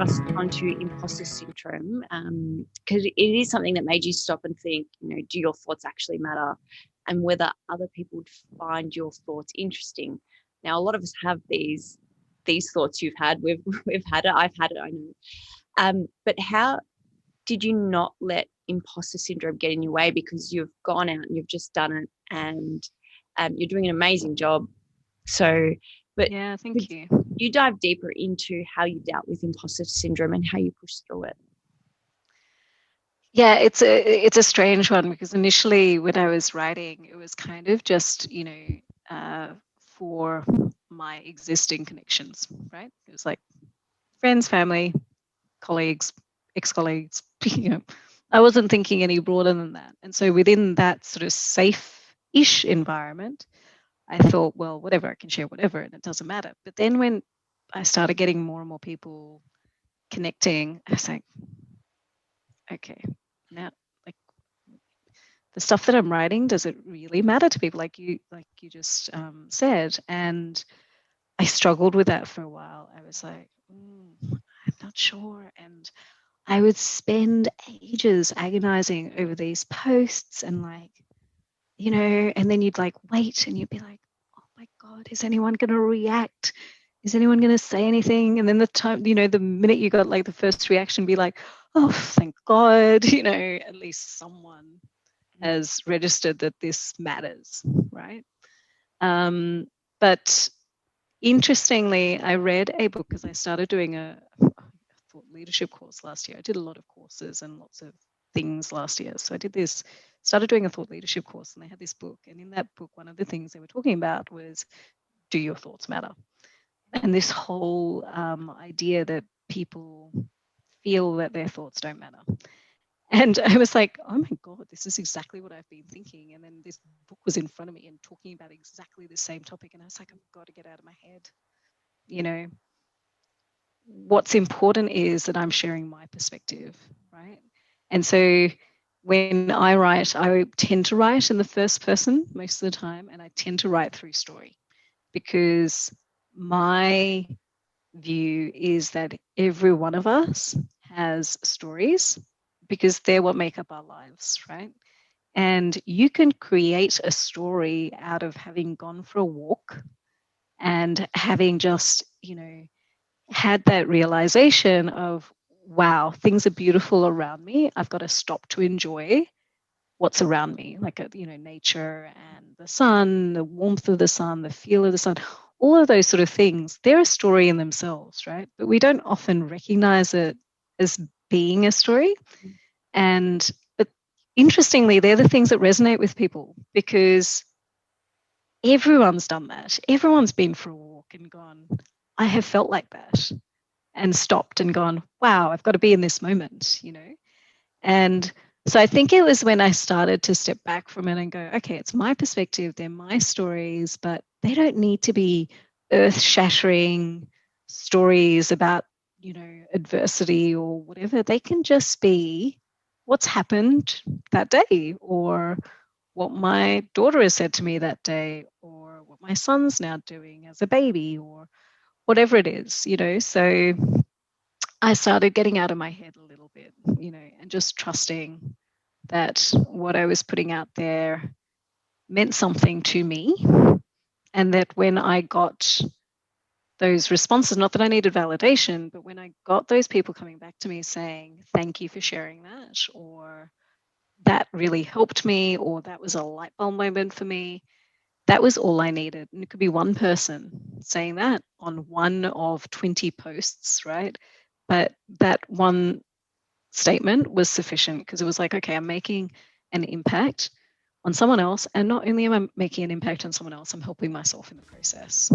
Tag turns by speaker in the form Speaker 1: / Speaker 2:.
Speaker 1: us onto imposter syndrome, because it is something that made you stop and think, do your thoughts actually matter, and whether other people would find your thoughts interesting. Now, a lot of us have these thoughts you've had. We've had it. I've had it. I know. But how did you not let imposter syndrome get in your way? Because you've gone out and you've just done it, and you're doing an amazing job. So, but
Speaker 2: yeah, thank you.
Speaker 1: You dive deeper into how you dealt with imposter syndrome and how you pushed through it.
Speaker 2: Yeah, it's a strange one, because initially when I was writing, it was kind of just, for my existing connections, right? It was like friends, family, colleagues, ex-colleagues, I wasn't thinking any broader than that. And so within that sort of safe-ish environment, I thought, well, whatever, I can share whatever, and it doesn't matter. But then when I started getting more and more people connecting, I was like, okay, now, like, the stuff that I'm writing, does it really matter to people, like you just said? And I struggled with that for a while. I was like, I'm not sure. And I would spend ages agonizing over these posts, and and then you'd wait, and you'd be like, oh my God, is anyone going to react? Is anyone going to say anything? And then the minute you got the first reaction, be like, oh, thank God, at least someone has registered that this matters, right? But interestingly, I read a book, because I started doing a thought leadership course last year. I did a lot of courses and lots of things last year. So I started doing a thought leadership course, and they had this book. And in that book, one of the things they were talking about was, do your thoughts matter? And this whole idea that people feel that their thoughts don't matter. And I was like, oh my God, this is exactly what I've been thinking. And then this book was in front of me and talking about exactly the same topic. And I was like, I've got to get out of my head. What's important is that I'm sharing my perspective, right? And so when I write, I tend to write in the first person most of the time, and I tend to write through story, because my view is that every one of us has stories, because they're what make up our lives, right? And you can create a story out of having gone for a walk and having just, had that realization of, wow, things are beautiful around me. I've got to stop to enjoy what's around me, nature and the sun, the warmth of the sun, the feel of the sun, all of those sort of things. They're a story in themselves, right? But we don't often recognize it as being a story. But interestingly, they're the things that resonate with people, because everyone's done that. Everyone's been for a walk and gone, I have felt like that, and stopped and gone, wow, I've got to be in this moment, And so I think it was when I started to step back from it and go, okay, it's my perspective, they're my stories, but they don't need to be earth-shattering stories about, adversity or whatever. They can just be what's happened that day, or what my daughter has said to me that day, or what my son's now doing as a baby, or whatever it is, So I started getting out of my head a little bit, and just trusting that what I was putting out there meant something to me. And that when I got those responses, not that I needed validation, but when I got those people coming back to me saying, thank you for sharing that, or that really helped me, or that was a light bulb moment for me, that was all I needed. And it could be one person saying that on one of 20 posts, right? But that one statement was sufficient, because it was like, okay, I'm making an impact on someone else. And not only am I making an impact on someone else, I'm helping myself in the process.